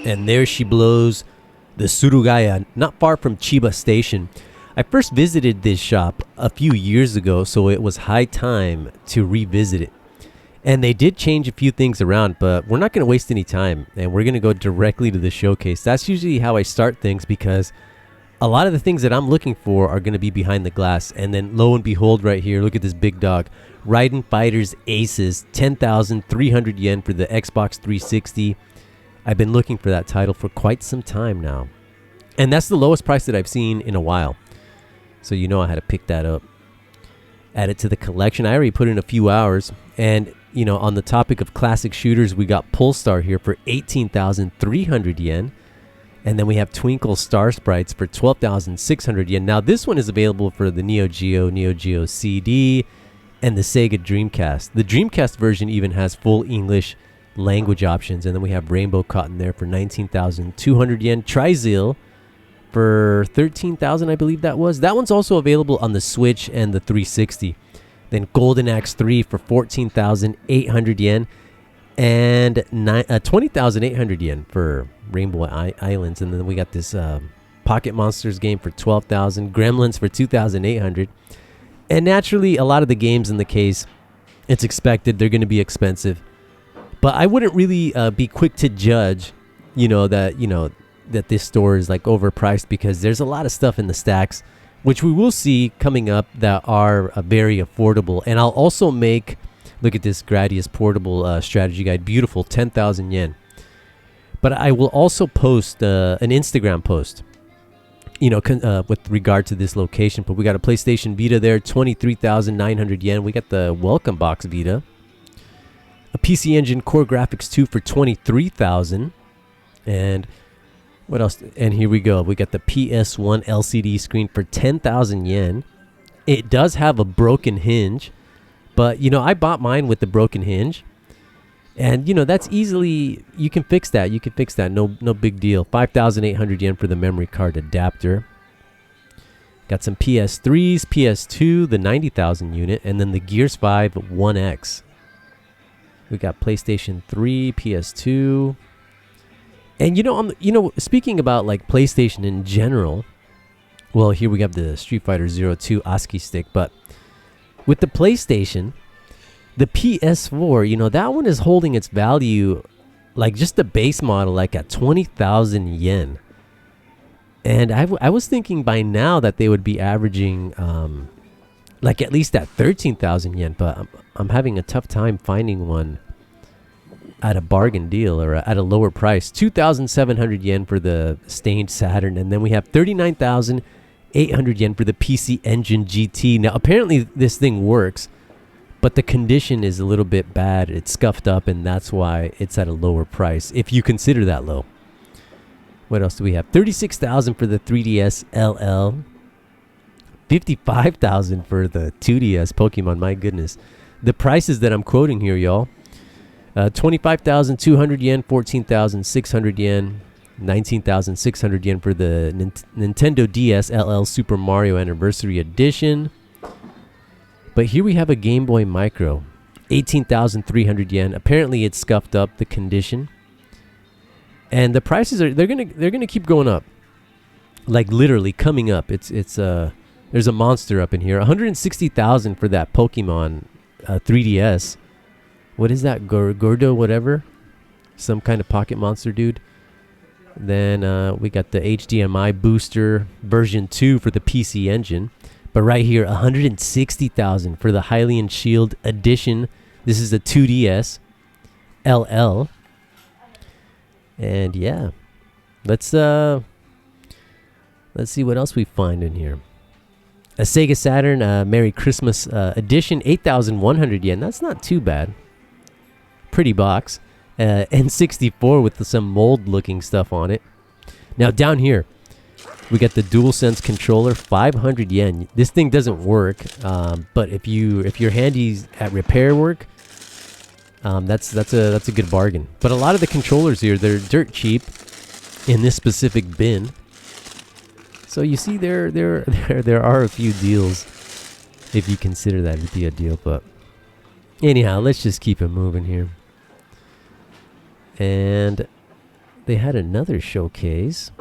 And there she blows, the Surugaya, not far from Chiba Station. I first visited this shop a few years ago, so it was high time to revisit it. And they did change a few things around, but we're not going to waste any time, and we're going to go directly to the showcase. That's usually how I start things, because a lot of the things that I'm looking for are going to be behind the glass. And then lo and behold, right here, look at this big dog. Raiden Fighters Aces, 10,300 yen for the Xbox 360. I've been looking for that title for quite some time now. And that's the lowest price that I've seen in a while. So you know I had to pick that up. Add it to the collection. I already put in a few hours. And, you know, on the topic of classic shooters, we got Polestar here for 18,300 yen. And then we have Twinkle Star Sprites for 12,600 yen. Now, this one is available for the Neo Geo CD, and the Sega Dreamcast. The Dreamcast version even has full English language options. And then we have Rainbow Cotton there for 19,200 yen. Trizeal for 13,000, I believe that was. That one's also available on the Switch and the 360. Then Golden Axe 3 for 14,800 yen. And 20,800 yen for Rainbow Islands. And then we got this Pocket Monsters game for 12,000. Gremlins for 2,800. And naturally, a lot of the games in the case, it's expected they're going to be expensive. But I wouldn't really be quick to judge, that this store is like overpriced, because there's a lot of stuff in the stacks, which we will see coming up, that are very affordable. And I'll also make, look at this Gradius portable strategy guide, beautiful, 10,000 yen. But I will also post an Instagram post, with regard to this location. But we got a PlayStation Vita there, 23,900 yen. We got the Welcome Box Vita. A PC Engine Core Graphics 2 for 23,000. And what else? And here we go. We got the PS1 LCD screen for 10,000 yen. It does have a broken hinge. But, I bought mine with the broken hinge. And, that's easily, you can fix that. No big deal. 5,800 yen for the memory card adapter. Got some PS3s, PS2, the 90,000 unit, and then the Gears 5 1X. We got PlayStation 3, PS2. And, speaking about like PlayStation in general, well, here we have the Street Fighter 02 ASCII stick, but with the PlayStation, the PS4, that one is holding its value, like just the base model, like at 20,000 yen. And I was thinking by now that they would be averaging, like at least at 13,000 yen. But I'm having a tough time finding one at a bargain deal or at a lower price. 2,700 yen for the stained Saturn. And then we have 39,800 yen for the PC Engine GT. Now, apparently this thing works, but the condition is a little bit bad. It's scuffed up, and that's why it's at a lower price, if you consider that low. What else do we have? 36,000 for the 3DS LL. 55,000 for the 2DS Pokemon. My goodness. The prices that I'm quoting here, y'all. 25,200 yen, 14,600 yen, 19,600 yen for the Nintendo DS LL Super Mario Anniversary Edition. But here we have a Game Boy Micro, 18,300 yen. Apparently it's scuffed up, the condition. And the prices they're gonna keep going up. Like literally coming up. There's a monster up in here. 160,000 for that Pokemon 3DS. What is that? Gordo whatever? Some kind of pocket monster dude. Then we got the HDMI booster version 2 for the PC Engine. But right here, 160,000 for the Hylian Shield Edition. This is a 2DS LL. And yeah, let's see what else we find in here. A Sega Saturn Merry Christmas Edition, 8,100 yen. That's not too bad. Pretty box. N64 with some mold-looking stuff on it. Now down here, we got the DualSense controller, 500 yen. This thing doesn't work, but if you're handy at repair work, that's a good bargain. But a lot of the controllers here, they're dirt cheap in this specific bin. So you see, there are a few deals, if you consider that to be a deal. But anyhow, let's just keep it moving here. And they had another showcase.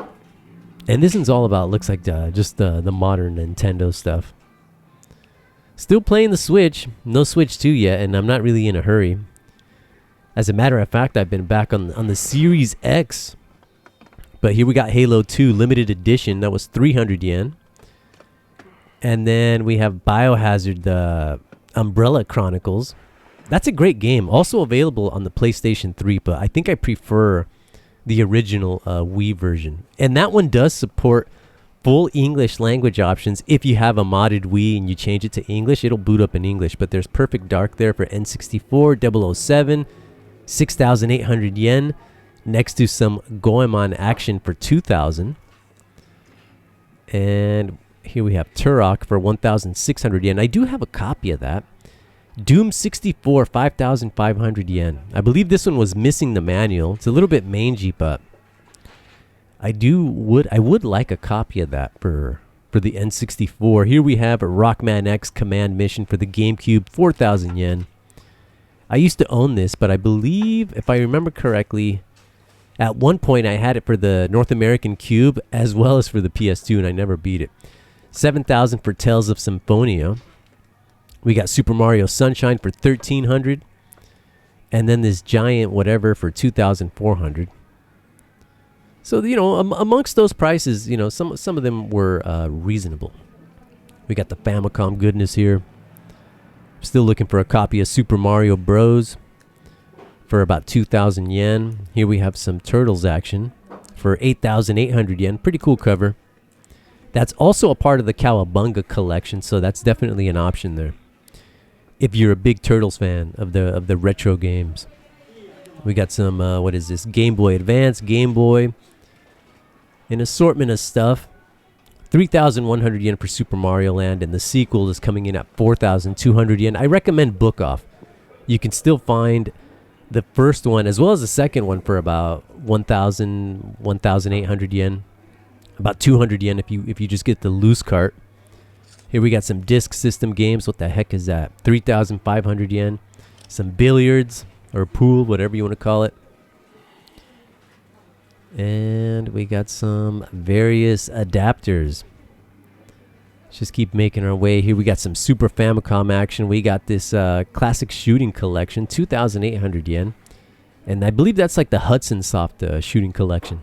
And this one's all about, looks like just the modern Nintendo stuff. Still playing the Switch. No Switch 2 yet, and I'm not really in a hurry. As a matter of fact, I've been back on the Series X. But here we got Halo 2 limited edition. That was 300 yen. And then we have Biohazard, the Umbrella Chronicles. That's a great game. Also available on the PlayStation 3, but I think I prefer the original Wii version. And that one does support full English language options. If you have a modded Wii and you change it to English, it'll boot up in English. But there's Perfect Dark there for N64, 007, 6,800 yen. Next to some Goemon action for 2,000. And here we have Turok for 1,600 yen. I do have a copy of that. Doom 64, 5,500 yen. I believe this one was missing the manual. It's a little bit mangy, but I would like a copy of that for the N64. Here we have a Rockman X Command Mission for the GameCube, 4,000 yen. I used to own this, but I believe, if I remember correctly, at one point I had it for the North American Cube as well as for the PS2, and I never beat it. 7,000 for Tales of Symphonia. We got Super Mario Sunshine for 1,300. And then this giant whatever for 2,400. So, amongst those prices, some of them were reasonable. We got the Famicom goodness here. Still looking for a copy of Super Mario Bros. For about 2,000 yen. Here we have some Turtles action for 8,800 yen. Pretty cool cover. That's also a part of the Cowabunga collection, so that's definitely an option there. If you're a big Turtles fan of the retro games. We got some, what is this? Game Boy Advance, Game Boy. An assortment of stuff. 3,100 yen for Super Mario Land, and the sequel is coming in at 4,200 yen. I recommend Book Off. You can still find the first one as well as the second one for about 1,000, 1,800 yen. About 200 yen if you just get the loose cart. Here we got some Disk System games. What the heck is that? 3,500 yen. Some billiards or pool, whatever you want to call it. And we got some various adapters. Let's just keep making our way. Here we got some Super Famicom action. We got this classic shooting collection, 2,800 yen. And I believe that's like the Hudson Soft shooting collection,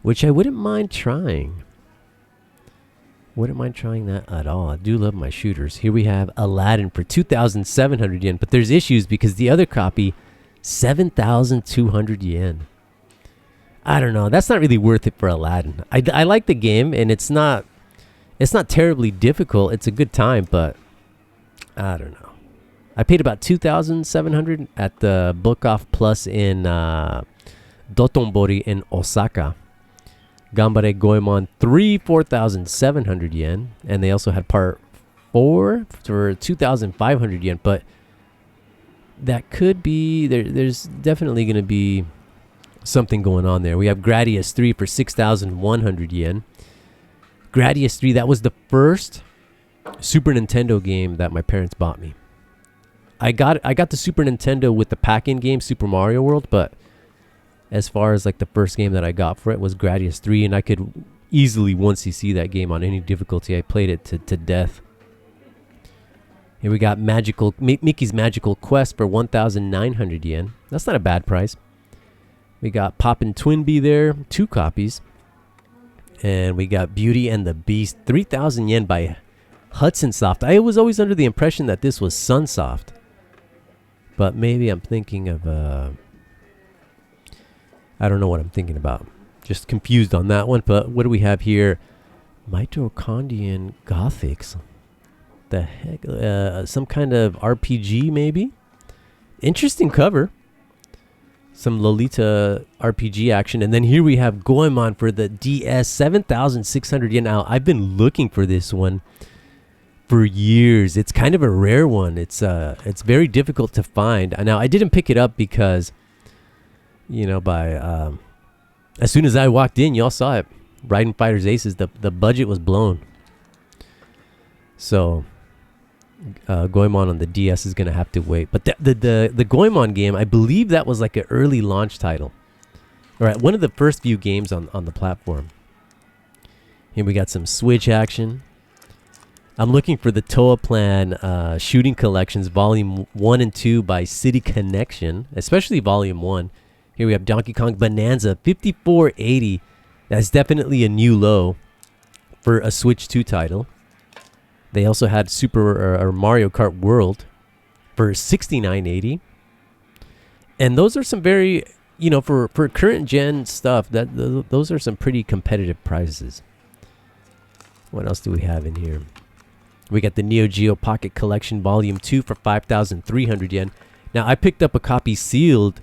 which I wouldn't mind trying. Wouldn't mind trying that at all. I do love my shooters. Here we have Aladdin for 2,700 yen. But there's issues because the other copy, 7,200 yen. I don't know. That's not really worth it for Aladdin. I like the game, and it's not terribly difficult. It's a good time, but I don't know. I paid about 2,700 at the Book Off Plus in Dotonbori in Osaka. Gambare Goemon 3, 4,700 yen. And they also had part 4 for 2,500 yen. But that could be, there's definitely going to be something going on there. We have Gradius 3 for 6,100 yen. Gradius 3, that was the first Super Nintendo game that my parents bought me. I got the Super Nintendo with the pack-in game Super Mario World, but as far as like the first game that I got for it was Gradius 3, and I could easily 1cc that game on any difficulty. I played it to death. Here we got Mickey's Magical Quest for 1,900 yen. That's not a bad price. We got Poppin' Twinbee there, 2 copies. And we got Beauty and the Beast, 3,000 yen by Hudson Soft. I was always under the impression that this was Sunsoft. But maybe I'm thinking of, I don't know what I'm thinking about. Just confused on that one. But what do we have here? Mitochondrian Gothics. The heck? Some kind of RPG maybe? Interesting cover. Some Lolita RPG action. And then here we have Goemon for the DS, 7,600 yen. Now, I've been looking for this one for years. It's kind of a rare one. It's very difficult to find. Now, I didn't pick it up because, by as soon as I walked in, y'all saw it. Raiden Fighters Aces, the budget was blown. So Goemon on the DS is going to have to wait. But the Goemon game, I believe that was like an early launch title. All right, one of the first few games on the platform. Here we got some Switch action. I'm looking for the Toa Plan Shooting Collections Volume 1 and 2 by City Connection, especially Volume 1. Here we have Donkey Kong Bonanza 5480. That's definitely a new low for a Switch 2 title. They also had Super or Mario Kart World for 6980. And those are some very, for current gen stuff, those are some pretty competitive prices. What else do we have in here? We got the Neo Geo Pocket Collection Volume 2 for 5,300 yen. Now, I picked up a copy sealed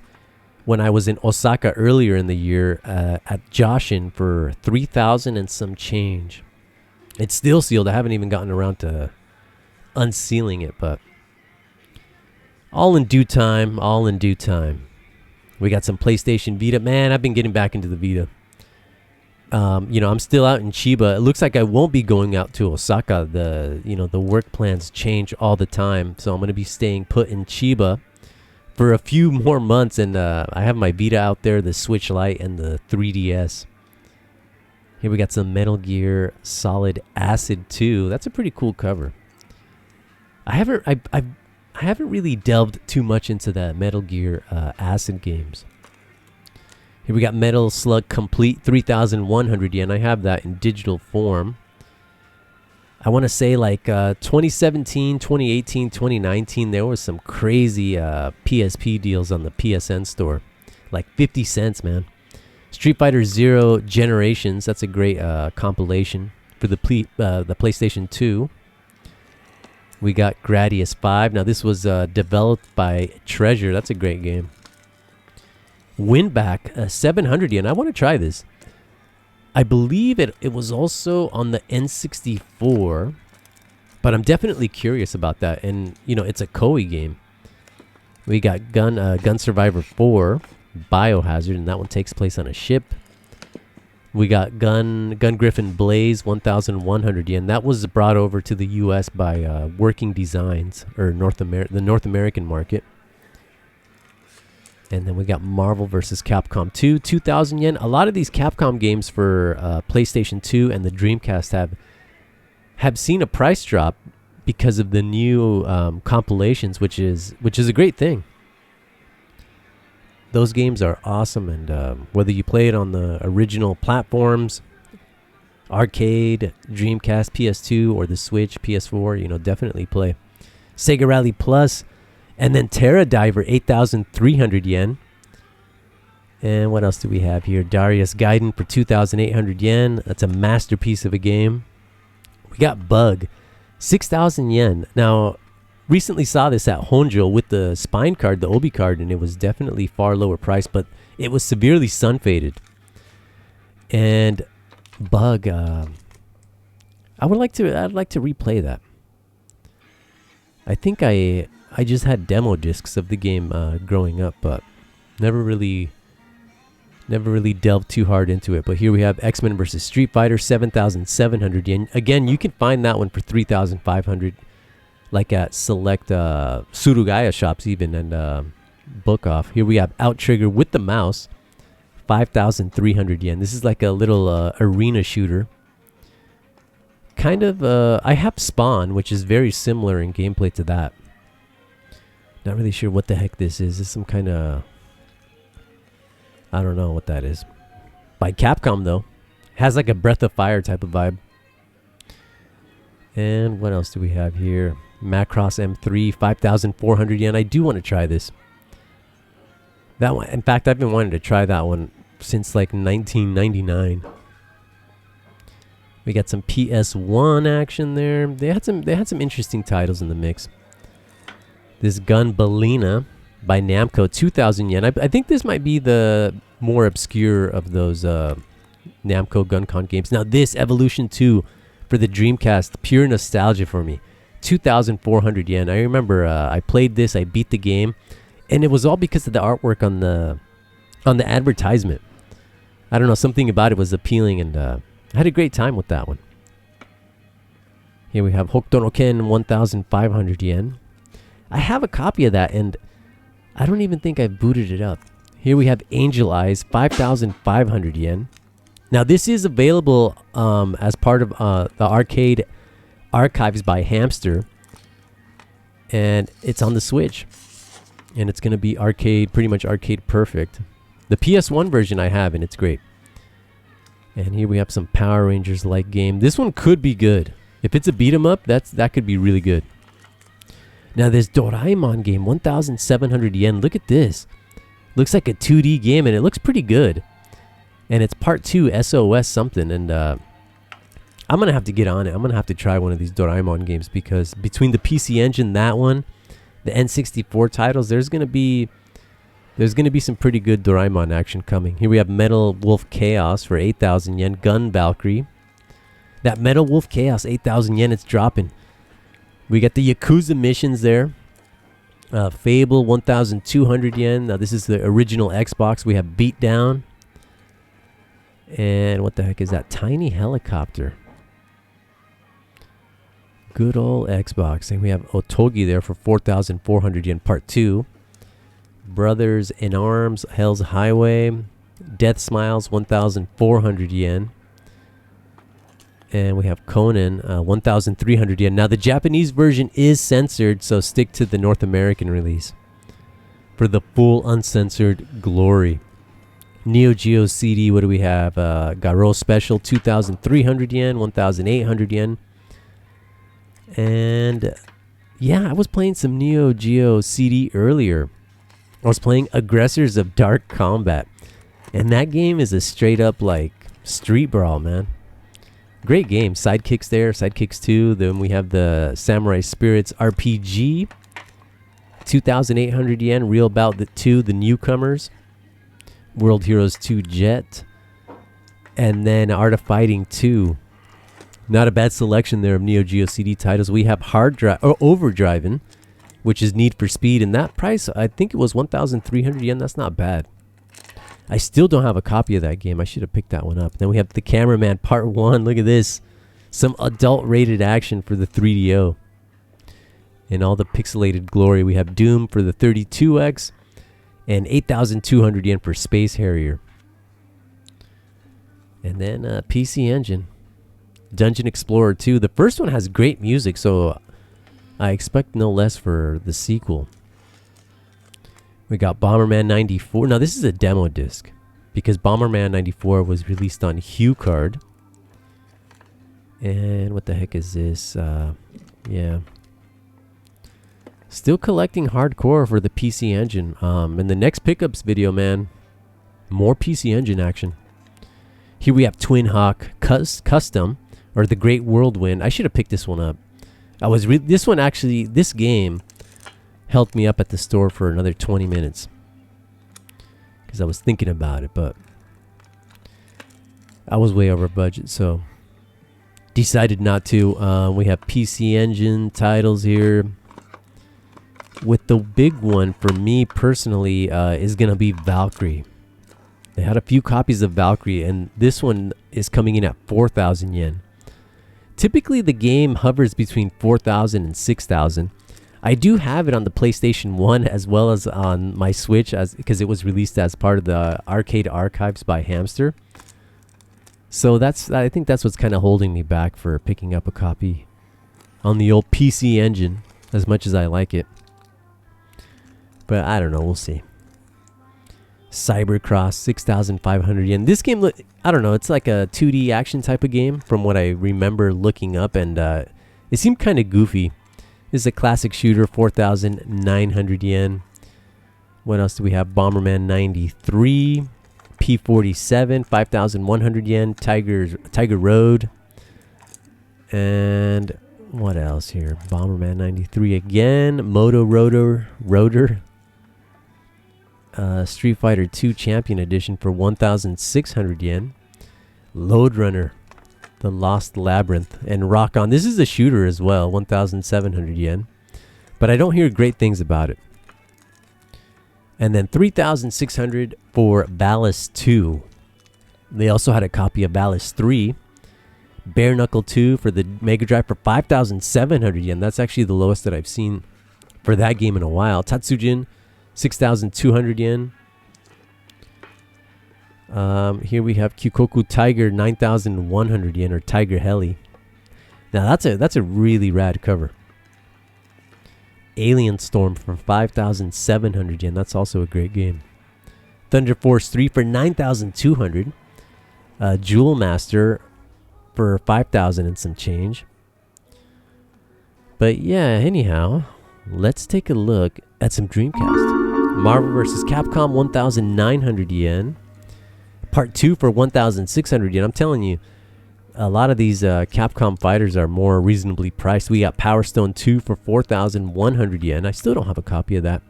when I was in Osaka earlier in the year at Joshin for 3,000 and some change. It's still sealed. I haven't even gotten around to unsealing it, but all in due time, all in due time. We got some PlayStation Vita. Man, I've been getting back into the Vita. I'm still out in Chiba. It looks like I won't be going out to Osaka. The work plans change all the time. So I'm going to be staying put in Chiba for a few more months. And I have my Vita out there, the Switch Lite, and the 3DS. Here we got some Metal Gear Solid Acid 2. That's a pretty cool cover. I haven't really delved too much into the Metal Gear Acid games. Here we got Metal Slug Complete, 3,100 yen. I have that in digital form. I want to say 2017, 2018, 2019, there was some crazy PSP deals on the PSN store. Like 50 cents, man. Street Fighter Zero Generations, that's a great compilation for the PlayStation 2. We got Gradius 5. Now, this was developed by Treasure. That's a great game. Winback, 700 yen. I want to try this. I believe it was also on the N64, but I'm definitely curious about that. And, it's a Koei game. We got Gun Survivor 4, Biohazard, and that one takes place on a ship. We got Gun Griffin Blaze, 1,100 yen. That was brought over to the U.S. by Working Designs, or the North American market. And then we got Marvel vs. Capcom 2, 2,000 yen. A lot of these Capcom games for PlayStation 2 and the Dreamcast have seen a price drop because of the new compilations, which is a great thing. Those games are awesome, and whether you play it on the original platforms, arcade, Dreamcast, PS2, or the Switch, PS4, definitely play. Sega Rally Plus. And then Terra Diver, 8,300 yen. And what else do we have here? Darius Gaiden for 2,800 yen. That's a masterpiece of a game. We got Bug, 6,000 yen. Now, recently saw this at Honjo with the spine card, the Obi card, and it was definitely far lower price, but it was severely sun faded. And Bug, I'd like to replay that. I think I just had demo discs of the game growing up, but never really delved too hard into it. But here we have X-Men vs. Street Fighter, 7,700 yen. Again, you can find that one for 3,500, like at select Surugaya shops even, and Book Off. Here we have Outrigger with the mouse, 5,300 yen. This is like a little arena shooter. Kind of, I have Spawn, which is very similar in gameplay to that. Not really sure what the heck this is. It's some kind of, I don't know what that is. By Capcom, though. Has like a Breath of Fire type of vibe. And what else do we have here? Macross M3, 5,400 yen. I do want to try this. That one, in fact, I've been wanting to try that one since like 1999. We got some PS1 action there. They had some interesting titles in the mix. This Gun Balina by Namco, 2,000 yen. I think this might be the more obscure of those Namco GunCon games. Now this Evolution 2 for the Dreamcast, pure nostalgia for me. 2,400 yen. I remember I played this, I beat the game, and it was all because of the artwork on the advertisement. I don't know, something about it was appealing, and I had a great time with that one. Here we have Hokuto no Ken, 1,500 yen. I have a copy of that, and I don't even think I've booted it up. Here we have Angel Eyes, 5,500 yen. Now this is available as part of the arcade archives by Hamster, and it's on the Switch, and it's gonna be arcade, pretty much arcade perfect. The PS1 version I have, and it's great. And here we have some Power Rangers like game. This one could be good. If it's a beat 'em up, that could be really good. Now this Doraemon game, 1,700 yen. Look at this. Looks like a 2D game, and it looks pretty good. And it's part 2 SOS something, and I'm gonna have to get on it. I'm gonna have to try one of these Doraemon games, because between the PC Engine, that one, the N64 titles, there's gonna be some pretty good Doraemon action coming. Here we have Metal Wolf Chaos for 8,000 yen. Gun Valkyrie. That Metal Wolf Chaos, 8,000 yen. It's dropping. We got the Yakuza missions there. Fable, 1,200 yen. Now this is the original Xbox. We have Beatdown. And what the heck is that? Tiny Helicopter. Good old Xbox. And we have Otogi there for 4,400 yen. Part 2. Brothers in Arms, Hell's Highway. Death Smiles, 1,400 yen. And we have Conan, 1,300 yen. Now the Japanese version is censored, so stick to the North American release for the full uncensored glory. Neo Geo CD, what do we have? Garo Special, 2,300 yen, 1,800 yen. And yeah, I was playing some Neo Geo CD earlier. I was playing Aggressors of Dark Combat. And that game is a straight up like street brawl, man. Great game. Sidekicks there, Sidekicks 2. Then we have the Samurai Spirits RPG. 2,800 yen. Real Bout the 2, the newcomers. World Heroes 2 Jet. And then Art of Fighting 2. Not a bad selection there of Neo Geo CD titles. We have Overdriving, which is Need for Speed. And that price, I think it was 1,300 yen. That's not bad. I still don't have a copy of that game. I should have picked that one up. Then we have The Cameraman Part 1. Look at this. Some adult-rated action for the 3DO. In all the pixelated glory, we have Doom for the 32X and 8,200 yen for Space Harrier. And then PC Engine. Dungeon Explorer 2. The first one has great music, so I expect no less for the sequel. We got Bomberman 94. Now, this is a demo disc because Bomberman 94 was released on HuCard. And what the heck is this? Yeah. Still collecting hardcore for the PC Engine. In the next pickups video, man, more PC Engine action. Here we have Twin Hawk Custom, or the Great Whirlwind. I should have picked this one up. This game helped me up at the store for another 20 minutes because I was thinking about it, but I was way over budget, so decided not to. We have PC Engine titles here, with the big one for me personally is gonna be Valkyrie. They had a few copies of Valkyrie, and this one is coming in at 4,000 yen. Typically the game hovers between 4,000 and 6,000. I do have it on the PlayStation 1 as well as on my Switch, because it was released as part of the arcade archives by Hamster. So I think that's what's kind of holding me back for picking up a copy on the old PC Engine, as much as I like it. But I don't know, we'll see. Cybercross, 6,500 yen. This game, I don't know, it's like a 2D action type of game from what I remember looking up, and it seemed kind of goofy. This is a classic shooter, 4,900 yen. What else do we have? Bomberman 93, P47, 5,100 yen. Tiger Road. And what else here? Bomberman 93 again. Moto Rotor. Street Fighter 2 Champion Edition for 1,600 yen. Load Runner, The Lost Labyrinth, and Rock On. This is a shooter as well, 1,700 yen. But I don't hear great things about it. And then 3,600 for Valis 2. They also had a copy of Valis 3. Bare Knuckle 2 for the Mega Drive for 5,700 yen. That's actually the lowest that I've seen for that game in a while. Tatsujin, 6,200 yen. Here we have Kyukoku Tiger 9,100 yen, or Tiger Heli. Now that's a really rad cover. Alien Storm for 5,700 yen. That's also a great game. Thunder Force 3 for 9,200. Jewel Master for 5,000 and some change. But yeah, anyhow, let's take a look at some Dreamcast. Marvel vs. Capcom 1,900 yen. Part 2 for 1,600 yen. I'm telling you, a lot of these Capcom fighters are more reasonably priced. We got Power Stone 2 for 4,100 yen. I still don't have a copy of that.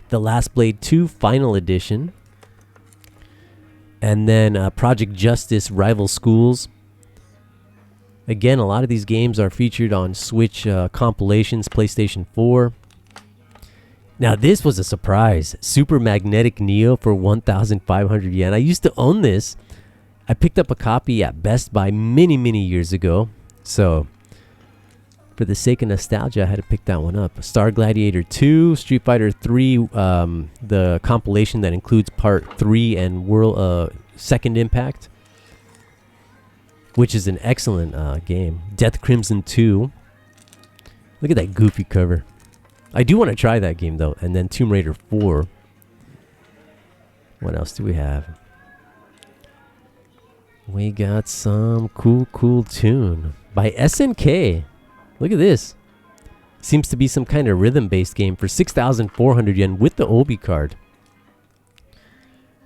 The Last Blade 2 Final Edition. And then Project Justice Rival Schools. Again, a lot of these games are featured on Switch compilations, PlayStation 4. Now, this was a surprise. Super Magnetic Neo for 1,500 yen. I used to own this. I picked up a copy at Best Buy many, many years ago. So, for the sake of nostalgia, I had to pick that one up. Star Gladiator 2, Street Fighter 3, the compilation that includes Part 3 and World Second Impact, which is an excellent game. Death Crimson 2. Look at that goofy cover. I do want to try that game, though. And then Tomb Raider 4. What else do we have? We got some cool tune by SNK. Look at this. Seems to be some kind of rhythm-based game for 6,400 yen with the Obi card.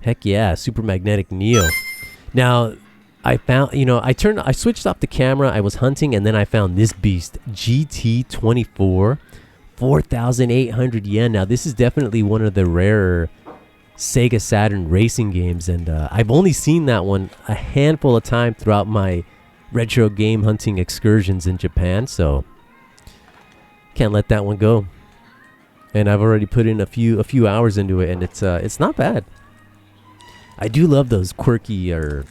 Heck yeah, Super Magnetic Neo. Now, I found, I switched off the camera, I was hunting, and then I found this beast, GT24, 4,800 yen. Now, this is definitely one of the rarer Sega Saturn racing games, and I've only seen that one a handful of times throughout my retro game hunting excursions in Japan, so can't let that one go. And I've already put in a few hours into it, and it's not bad. I do love those quirky or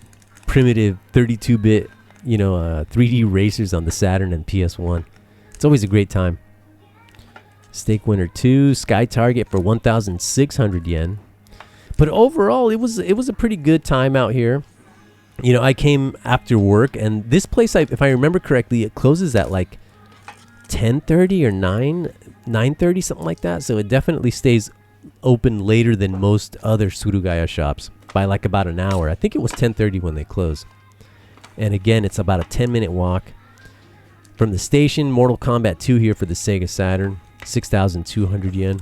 primitive 32-bit, 3D racers on the Saturn and PS1. It's always a great time. Stake Winner 2, Sky Target for 1,600 yen. But overall, it was a pretty good time out here. I came after work, and this place, if I remember correctly, it closes at like 10:30 or 9:30, something like that. So it definitely stays open later than most other Surugaya shops by like about an hour. I think it was 10:30 when they close. And again, it's about a 10-minute walk from the station. Mortal Kombat 2 here for the Sega Saturn, 6,200 yen.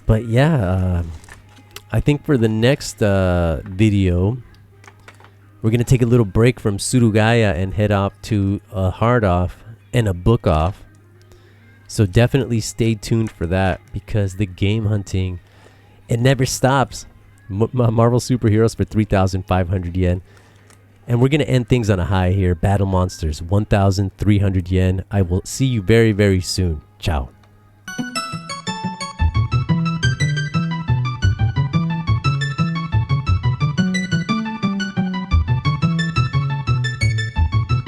But yeah, I think for the next video, we're going to take a little break from Surugaya and head off to a hard off and a book off. So definitely stay tuned for that, because the game hunting, it never stops. Marvel Superheroes for 3,500 yen. And we're going to end things on a high here. Battle Monsters, 1,300 yen. I will see you very, very soon. Ciao.